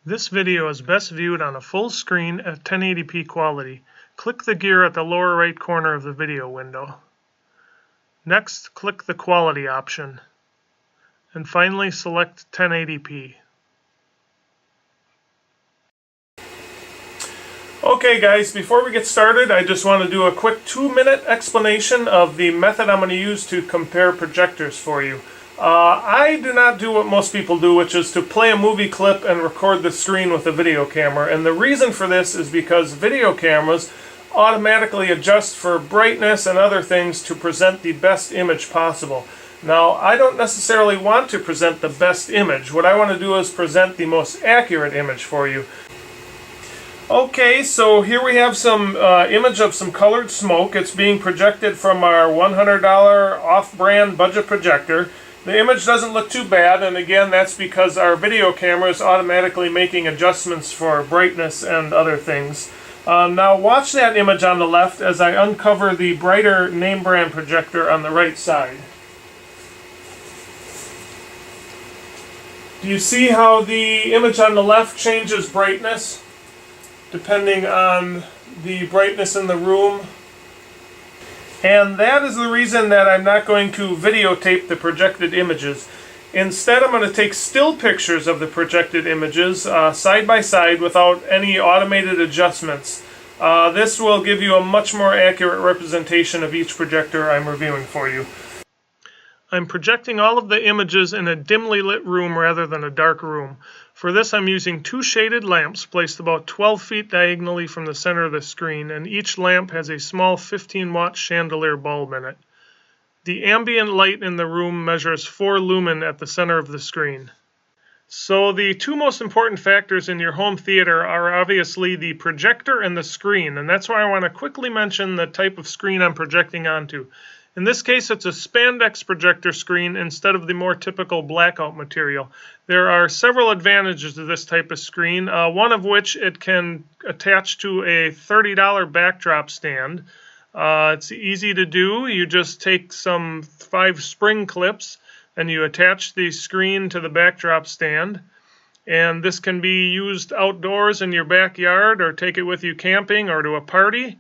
This video is best viewed on a full screen at 1080p quality. Click the gear at the lower right corner of the video window. Next, click the quality option. And finally, select 1080p. Okay guys, before we get started, I just want to do a quick 2-minute explanation of the method I'm going to use to compare projectors for you. I do not do what most people do, which is to play a movie clip and record the screen with a video camera. And the reason for this is because video cameras automatically adjust for brightness and other things to present the best image possible. Now, I don't necessarily want to present the best image. What I want to do is present the most accurate image for you. Okay, so here we have some image of some colored smoke. It's being projected from our $100 off-brand budget projector. The image doesn't look too bad, and again, that's because our video camera is automatically making adjustments for brightness and other things. Now watch that image on the left as I uncover the brighter name brand projector on the right side. Do you see how the image on the left changes brightness depending on the brightness in the room? And that is the reason that I'm not going to videotape the projected images. Instead, I'm going to take still pictures of the projected images side by side without any automated adjustments. This will give you a much more accurate representation of each projector I'm reviewing for you. I'm projecting all of the images in a dimly lit room rather than a dark room. For this, I'm using 2 shaded lamps placed about 12 feet diagonally from the center of the screen, and each lamp has a small 15-watt chandelier bulb in it. The ambient light in the room measures 4 lumen at the center of the screen. So the 2 most important factors in your home theater are obviously the projector and the screen, and that's why I want to quickly mention the type of screen I'm projecting onto. In this case, it's a Spandex projector screen instead of the more typical blackout material. There are several advantages to this type of screen, one of which it can attach to a $30 backdrop stand. It's easy to do. You just take some 5 spring clips and you attach the screen to the backdrop stand. And this can be used outdoors in your backyard, or take it with you camping or to a party.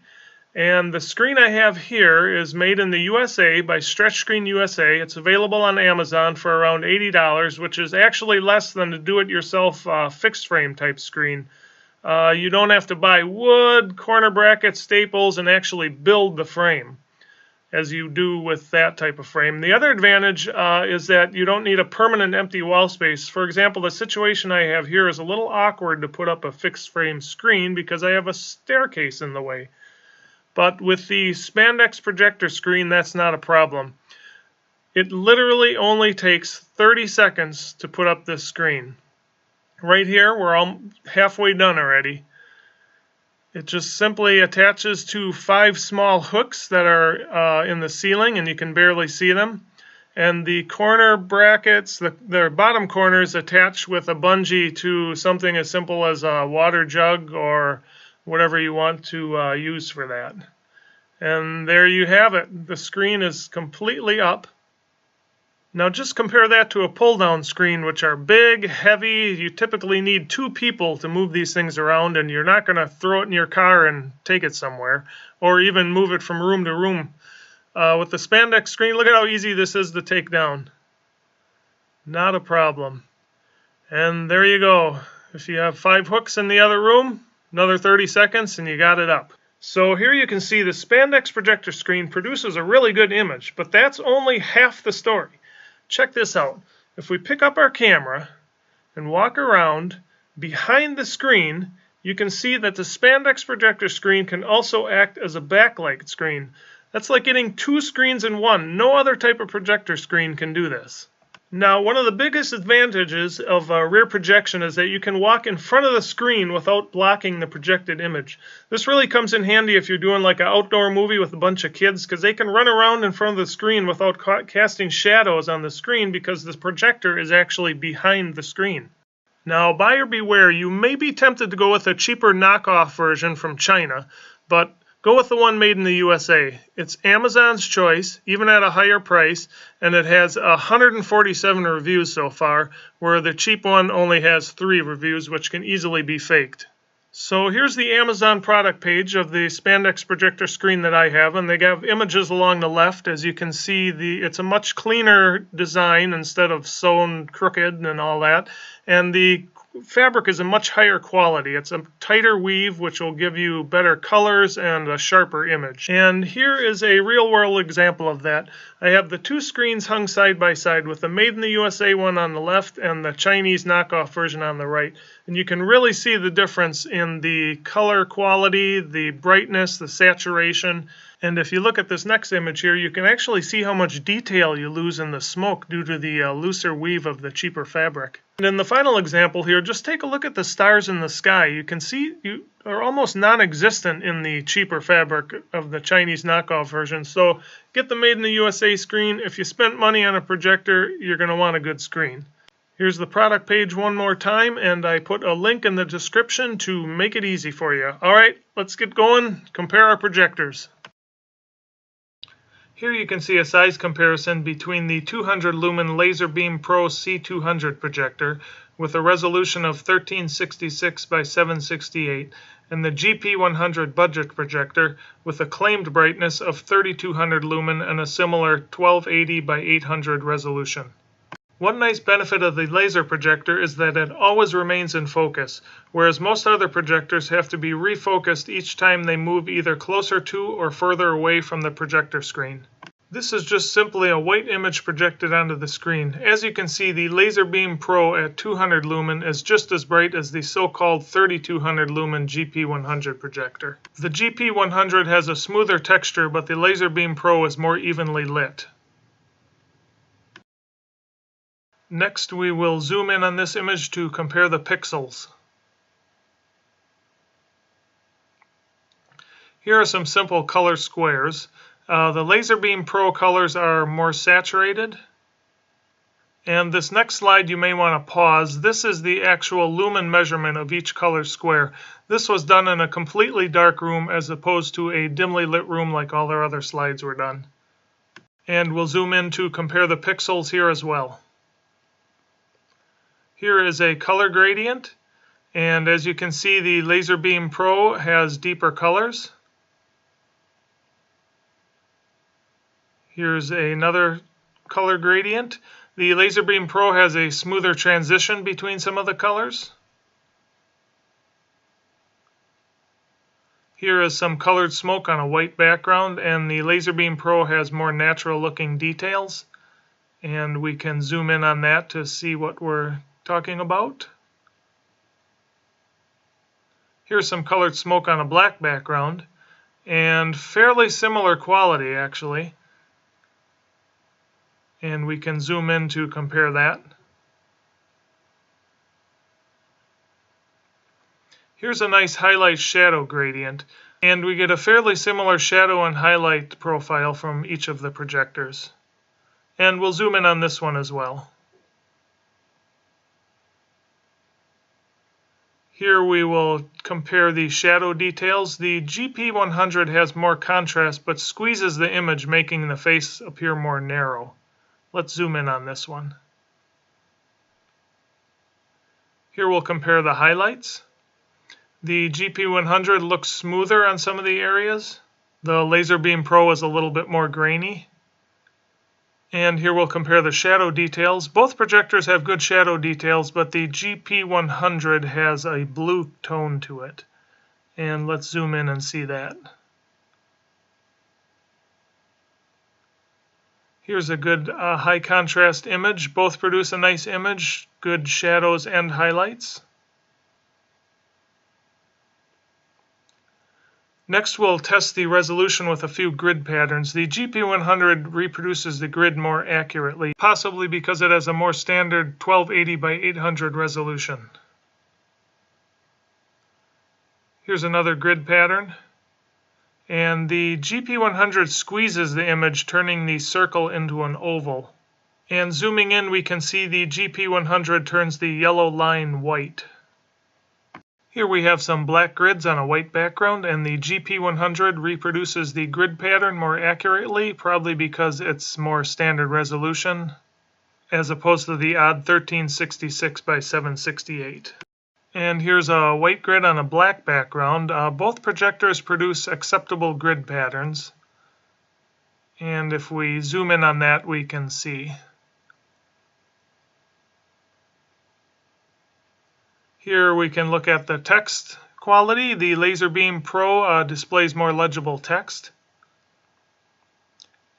And the screen I have here is made in the USA by Stretch Screen USA. It's available on Amazon for around $80, which is actually less than a do-it-yourself fixed frame type screen. You don't have to buy wood, corner brackets, staples, and actually build the frame as you do with that type of frame. The other advantage is that you don't need a permanent empty wall space. For example, the situation I have here is a little awkward to put up a fixed frame screen because I have a staircase in the way. But with the Spandex projector screen, that's not a problem. It literally only takes 30 seconds to put up this screen. Right here, we're all halfway done already. It just simply attaches to 5 small hooks that are in the ceiling, and you can barely see them. And the corner brackets, the bottom corners, attach with a bungee to something as simple as a water jug or whatever you want to use for that. And there you have it. The screen is completely up. Now just compare that to a pull-down screen, which are big, heavy. You typically need 2 people to move these things around, and you're not going to throw it in your car and take it somewhere, or even move it from room to room. With the Spandex screen, look at how easy this is to take down. Not a problem. And there you go. If you have 5 hooks in the other room, another 30 seconds and you got it up. So here you can see the Spandex projector screen produces a really good image, but that's only half the story. Check this out. If we pick up our camera and walk around behind the screen, you can see that the Spandex projector screen can also act as a backlight screen. That's like getting 2 screens in one. No other type of projector screen can do this. Now, one of the biggest advantages of rear projection is that you can walk in front of the screen without blocking the projected image. This really comes in handy if you're doing like an outdoor movie with a bunch of kids, because they can run around in front of the screen without casting shadows on the screen because the projector is actually behind the screen. Now, buyer beware, you may be tempted to go with a cheaper knockoff version from China, but Go with the one made in the USA. It's Amazon's choice, even at a higher price, and it has 147 reviews so far, where the cheap one only has 3 reviews, which can easily be faked. So here's the Amazon product page of the Spandex projector screen that I have, and they have images along the left. As you can see, it's a much cleaner design instead of sewn crooked and all that, and the fabric is a much higher quality. It's a tighter weave, which will give you better colors and a sharper image. And here is a real-world example of that. I have the 2 screens hung side by side, with the Made in the USA one on the left and the Chinese knockoff version on the right. And you can really see the difference in the color quality, the brightness, the saturation. And if you look at this next image here, you can actually see how much detail you lose in the smoke due to the looser weave of the cheaper fabric. And in the final example here, just take a look at the stars in the sky. You can see you are almost non-existent in the cheaper fabric of the Chinese knockoff version. So get the Made in the USA screen. If you spent money on a projector, you're going to want a good screen. Here's the product page one more time, and I put a link in the description to make it easy for you. All right, let's get going. Compare our projectors. Here you can see a size comparison between the 200 lumen Laser Beam Pro C200 projector with a resolution of 1366 by 768 and the GP100 budget projector with a claimed brightness of 3200 lumen and a similar 1280 by 800 resolution. One nice benefit of the laser projector is that it always remains in focus, whereas most other projectors have to be refocused each time they move either closer to or further away from the projector screen. This is just simply a white image projected onto the screen. As you can see, the Laser Beam Pro at 200 lumen is just as bright as the so-called 3200 lumen GP100 projector. The GP100 has a smoother texture, but the Laser Beam Pro is more evenly lit. Next, we will zoom in on this image to compare the pixels. Here are some simple color squares. The Laser Beam Pro colors are more saturated. And this next slide you may want to pause. This is the actual lumen measurement of each color square. This was done in a completely dark room as opposed to a dimly lit room like all our other slides were done. And we'll zoom in to compare the pixels here as well. Here is a color gradient, and as you can see, the Laser Beam Pro has deeper colors. Here's another color gradient. The Laser Beam Pro has a smoother transition between some of the colors. Here is some colored smoke on a white background, and the Laser Beam Pro has more natural looking details. And we can zoom in on that to see what we're talking about. Here's some colored smoke on a black background, and fairly similar quality actually. And we can zoom in to compare that. Here's a nice highlight shadow gradient, and we get a fairly similar shadow and highlight profile from each of the projectors. And we'll zoom in on this one as well. Here we will compare the shadow details. The GP100 has more contrast but squeezes the image, making the face appear more narrow. Let's zoom in on this one. Here we'll compare the highlights. The GP100 looks smoother on some of the areas. The Laser Beam Pro is a little bit more grainy. And here we'll compare the shadow details. Both projectors have good shadow details, but the GP100 has a blue tone to it. And let's zoom in and see that. Here's a good high contrast image. Both produce a nice image, good shadows and highlights. Next, we'll test the resolution with a few grid patterns. The GP100 reproduces the grid more accurately, possibly because it has a more standard 1280 by 800 resolution. Here's another grid pattern. And the GP100 squeezes the image, turning the circle into an oval. And zooming in, we can see the GP100 turns the yellow line white. Here we have some black grids on a white background, and the GP100 reproduces the grid pattern more accurately, probably because it's more standard resolution, as opposed to the odd 1366 by 768. And here's a white grid on a black background. Both projectors produce acceptable grid patterns. And if we zoom in on that, we can see. Here we can look at the text quality. The Laser Beam Pro displays more legible text.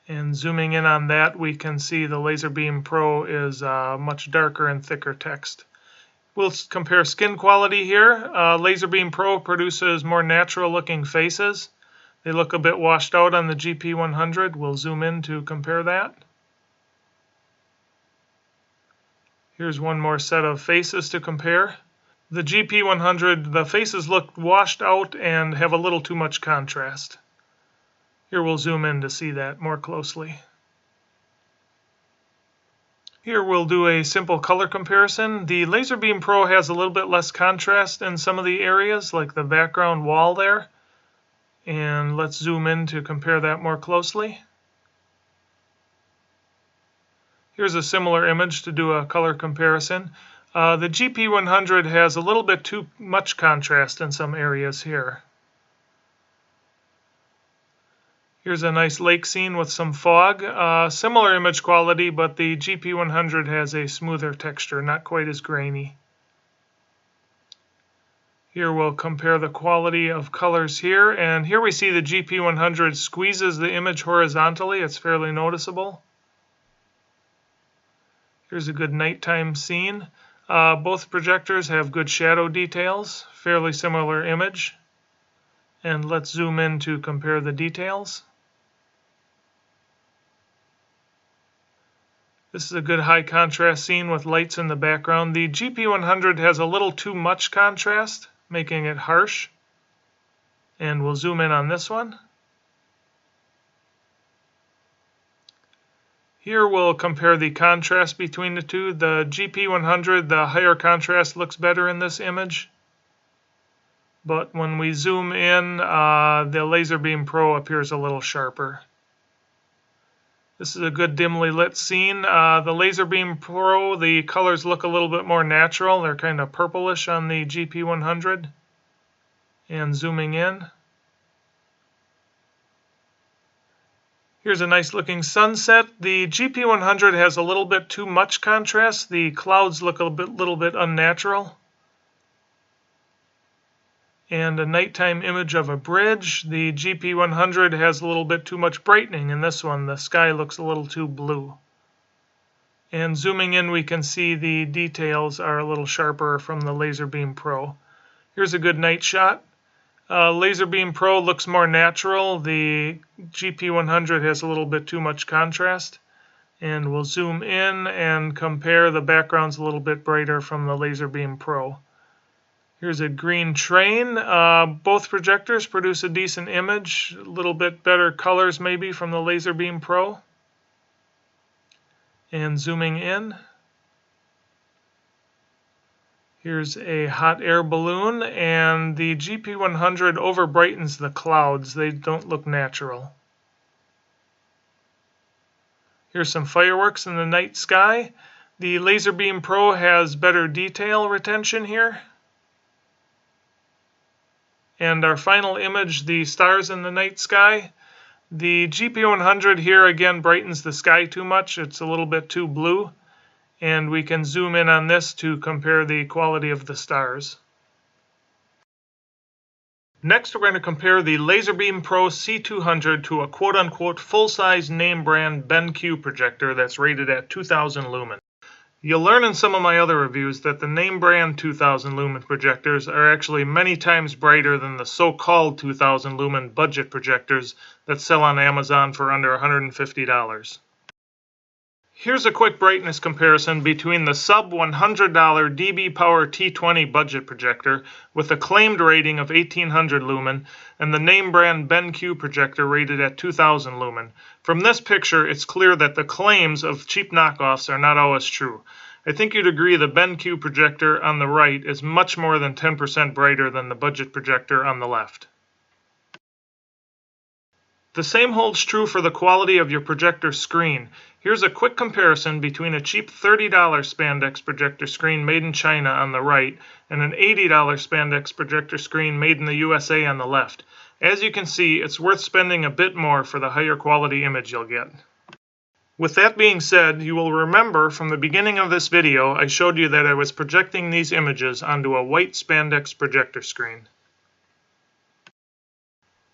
And zooming in on that, we can see the Laser Beam Pro is much darker and thicker text. We'll compare skin quality here. Laser Beam Pro produces more natural looking faces. They look a bit washed out on the GP100. We'll zoom in to compare that. Here's one more set of faces to compare. The GP100, the faces look washed out and have a little too much contrast. Here we'll zoom in to see that more closely. Here we'll do a simple color comparison. The Laser Beam Pro has a little bit less contrast in some of the areas, like the background wall there. And let's zoom in to compare that more closely. Here's a similar image to do a color comparison. The GP100 has a little bit too much contrast in some areas here. Here's a nice lake scene with some fog. Similar image quality, but the GP100 has a smoother texture, not quite as grainy. Here we'll compare the quality of colors here, and here we see the GP100 squeezes the image horizontally. It's fairly noticeable. Here's a good nighttime scene. Both projectors have good shadow details, fairly similar image. And let's zoom in to compare the details. This is a good high contrast scene with lights in the background. The GP100 has a little too much contrast, making it harsh. And we'll zoom in on this one. Here we'll compare the contrast between the two. The GP100, the higher contrast looks better in this image. But when we zoom in, the Laser Beam Pro appears a little sharper. This is a good dimly lit scene. The Laser Beam Pro, the colors look a little bit more natural. They're kind of purplish on the GP100. And zooming in. Here's a nice looking sunset. The GP100 has a little bit too much contrast. The clouds look a little bit unnatural. And a nighttime image of a bridge. The GP100 has a little bit too much brightening in this one. The sky looks a little too blue. And zooming in, we can see the details are a little sharper from the Laser Beam Pro. Here's a good night shot. Laser Beam Pro looks more natural. The GP100 has a little bit too much contrast. And we'll zoom in and compare. The background's a little bit brighter from the Laser Beam Pro. Here's a green train. Both projectors produce a decent image. A little bit better colors maybe from the Laser Beam Pro. And zooming in. Here's a hot air balloon, and the GP100 overbrightens the clouds. They don't look natural. Here's some fireworks in the night sky. The Laser Beam Pro has better detail retention here. And our final image, the stars in the night sky. The GP100 here again brightens the sky too much. It's a little bit too blue. And we can zoom in on this to compare the quality of the stars. Next, we're going to compare the Laser Beam Pro C200 to a quote-unquote full-size name brand BenQ projector that's rated at 2000 lumen. You'll learn in some of my other reviews that the name brand 2000 lumen projectors are actually many times brighter than the so-called 2000 lumen budget projectors that sell on Amazon for under $150. Here's a quick brightness comparison between the sub $100 dB Power T20 budget projector with a claimed rating of 1800 lumen and the name brand BenQ projector rated at 2000 lumen. From this picture, it's clear that the claims of cheap knockoffs are not always true. I think you'd agree the BenQ projector on the right is much more than 10% brighter than the budget projector on the left. The same holds true for the quality of your projector screen. Here's a quick comparison between a cheap $30 Spandex projector screen made in China on the right and an $80 Spandex projector screen made in the USA on the left. As you can see, it's worth spending a bit more for the higher quality image you'll get. With that being said, you will remember from the beginning of this video I showed you that I was projecting these images onto a white Spandex projector screen.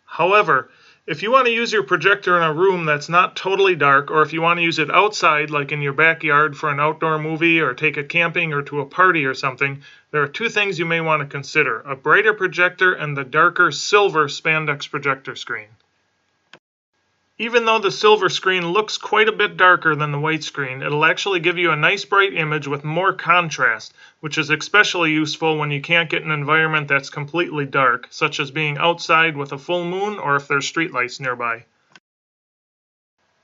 However, if you want to use your projector in a room that's not totally dark, or if you want to use it outside, like in your backyard for an outdoor movie, or take it camping or to a party or something, there are two things you may want to consider: a brighter projector and the darker silver Spandex projector screen. Even though the silver screen looks quite a bit darker than the white screen, it'll actually give you a nice bright image with more contrast, which is especially useful when you can't get an environment that's completely dark, such as being outside with a full moon or if there's streetlights nearby.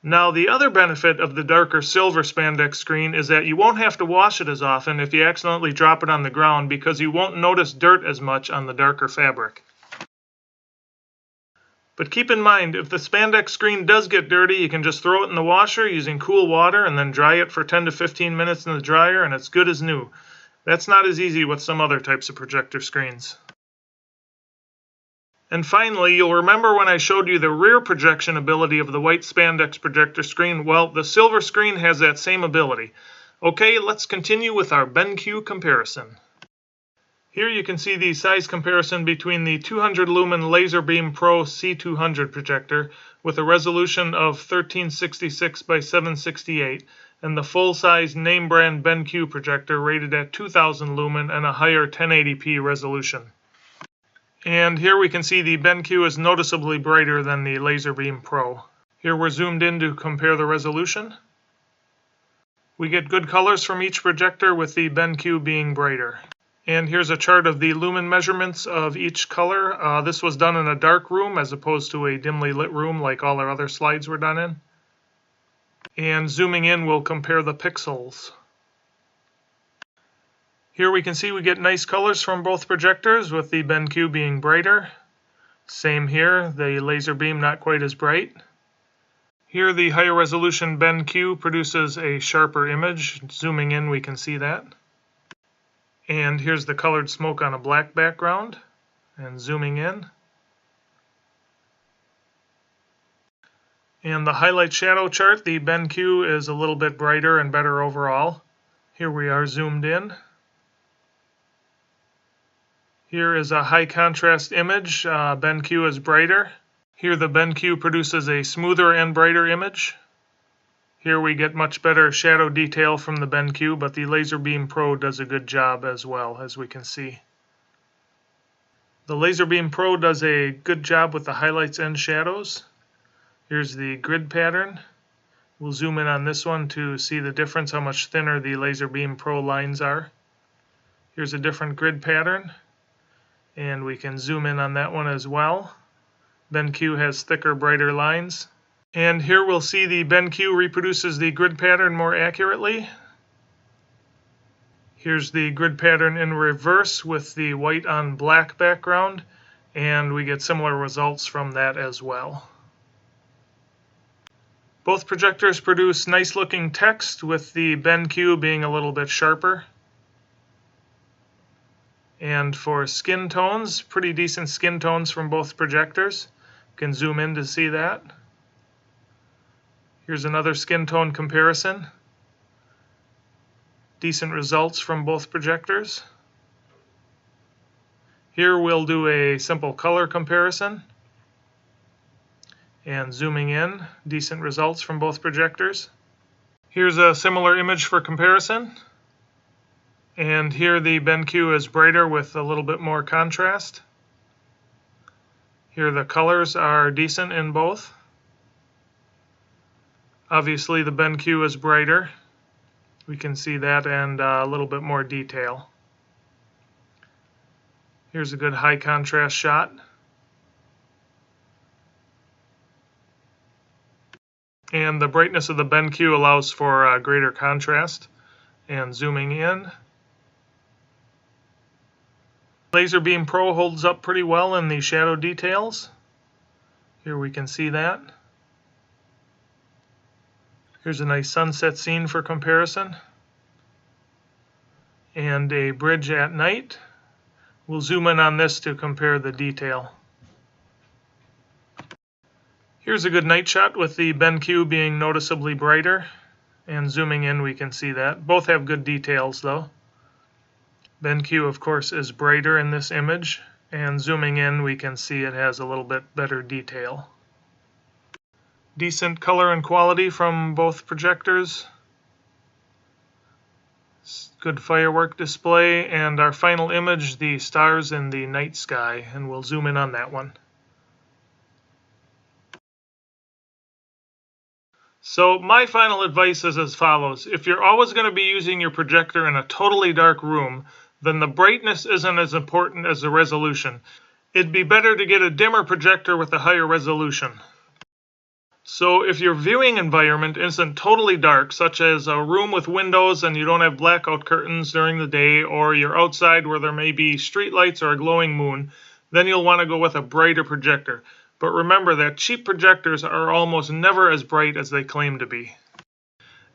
Now, the other benefit of the darker silver Spandex screen is that you won't have to wash it as often if you accidentally drop it on the ground, because you won't notice dirt as much on the darker fabric. But keep in mind, if the Spandex screen does get dirty, you can just throw it in the washer using cool water and then dry it for 10 to 15 minutes in the dryer and it's good as new. That's not as easy with some other types of projector screens. And finally, you'll remember when I showed you the rear projection ability of the white Spandex projector screen. Well, the silver screen has that same ability. Okay, let's continue with our BenQ comparison. Here you can see the size comparison between the 200 lumen Laser Beam Pro C200 projector with a resolution of 1366 by 768 and the full-size name brand BenQ projector rated at 2000 lumen and a higher 1080p resolution. And here we can see the BenQ is noticeably brighter than the Laser Beam Pro. Here we're zoomed in to compare the resolution. We get good colors from each projector, with the BenQ being brighter. And here's a chart of the lumen measurements of each color. This was done in a dark room as opposed to a dimly lit room like all our other slides were done in. And zooming in, we'll compare the pixels. Here we can see we get nice colors from both projectors, with the BenQ being brighter. Same here, the Laser Beam not quite as bright. Here the higher resolution BenQ produces a sharper image. Zooming in, we can see that. And here's the colored smoke on a black background, and zooming in. And the highlight shadow chart, the BenQ is a little bit brighter and better overall. Here we are zoomed in. Here is a high contrast image. BenQ is brighter. Here the BenQ produces a smoother and brighter image. Here we get much better shadow detail from the BenQ, but the Laser Beam Pro does a good job as well, as we can see. The Laser Beam Pro does a good job with the highlights and shadows. Here's the grid pattern. We'll zoom in on this one to see the difference, how much thinner the Laser Beam Pro lines are. Here's a different grid pattern, and we can zoom in on that one as well. BenQ has thicker, brighter lines. And here we'll see the BenQ reproduces the grid pattern more accurately. Here's the grid pattern in reverse with the white on black background, and we get similar results from that as well. Both projectors produce nice looking text, with the BenQ being a little bit sharper. And for skin tones, pretty decent skin tones from both projectors. You can zoom in to see that. Here's another skin tone comparison. Decent results from both projectors. Here we'll do a simple color comparison. And zooming in, decent results from both projectors. Here's a similar image for comparison. And here the BenQ is brighter with a little bit more contrast. Here the colors are decent in both. Obviously the BenQ is brighter. We can see that, and a little bit more detail. Here's a good high contrast shot. And the brightness of the BenQ allows for greater contrast. and zooming in. Laser Beam Pro holds up pretty well in the shadow details. Here we can see that. Here's a nice sunset scene for comparison. And a bridge at night. We'll zoom in on this to compare the detail. Here's a good night shot with the BenQ being noticeably brighter. And zooming in we can see that. Both have good details though. BenQ of course is brighter in this image. And zooming in we can see it has a little bit better detail. Decent color and quality from both projectors. Good firework display, and our final image, the stars in the night sky, and we'll zoom in on that one. So my final advice is as follows. If you're always going to be using your projector in a totally dark room, then the brightness isn't as important as the resolution. It'd be better to get a dimmer projector with a higher resolution. So if your viewing environment isn't totally dark, such as a room with windows and you don't have blackout curtains during the day, or you're outside where there may be street lights or a glowing moon, then you'll want to go with a brighter projector. But remember that cheap projectors are almost never as bright as they claim to be.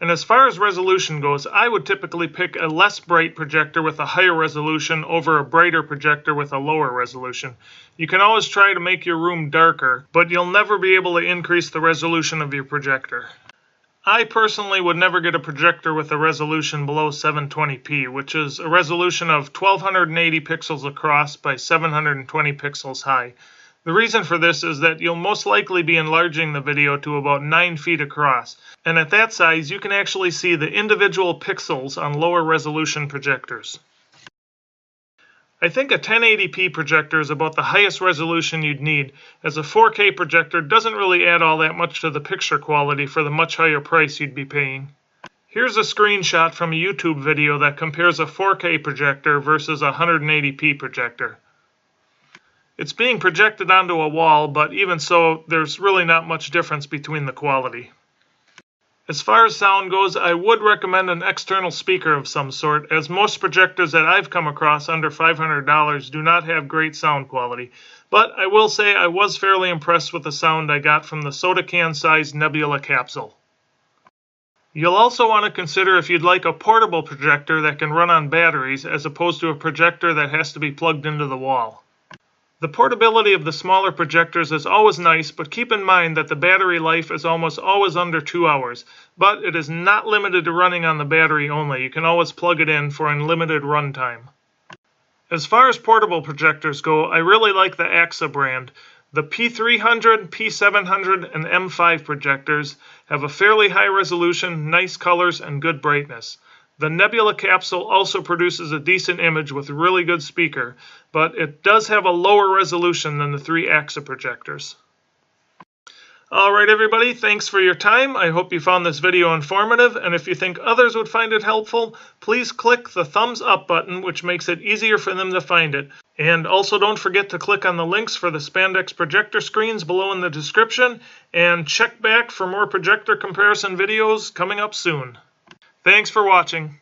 And as far as resolution goes, I would typically pick a less bright projector with a higher resolution over a brighter projector with a lower resolution. You can always try to make your room darker, but you'll never be able to increase the resolution of your projector. I personally would never get a projector with a resolution below 720p, which is a resolution of 1280 pixels across by 720 pixels high. The reason for this is that you'll most likely be enlarging the video to about 9 feet across, and at that size you can actually see the individual pixels on lower resolution projectors. I think a 1080p projector is about the highest resolution you'd need, as a 4K projector doesn't really add all that much to the picture quality for the much higher price you'd be paying. Here's a screenshot from a YouTube video that compares a 4K projector versus a 180p projector. It's being projected onto a wall, but even so, there's really not much difference between the quality. As far as sound goes, I would recommend an external speaker of some sort, as most projectors that I've come across under $500 do not have great sound quality. But I will say I was fairly impressed with the sound I got from the soda can-sized nebula capsule. You'll also want to consider if you'd like a portable projector that can run on batteries, as opposed to a projector that has to be plugged into the wall. The portability of the smaller projectors is always nice, but keep in mind that the battery life is almost always under 2 hours. But it is not limited to running on the battery only. You can always plug it in for unlimited runtime. As far as portable projectors go, I really like the AXA brand. The P300, P700, and M5 projectors have a fairly high resolution, nice colors, and good brightness. The nebula capsule also produces a decent image with a really good speaker, but it does have a lower resolution than the 3 AXA projectors. Alright everybody, thanks for your time. I hope you found this video informative, and if you think others would find it helpful, please click the thumbs up button, which makes it easier for them to find it. And also don't forget to click on the links for the Spandex projector screens below in the description, and check back for more projector comparison videos coming up soon. Thanks for watching.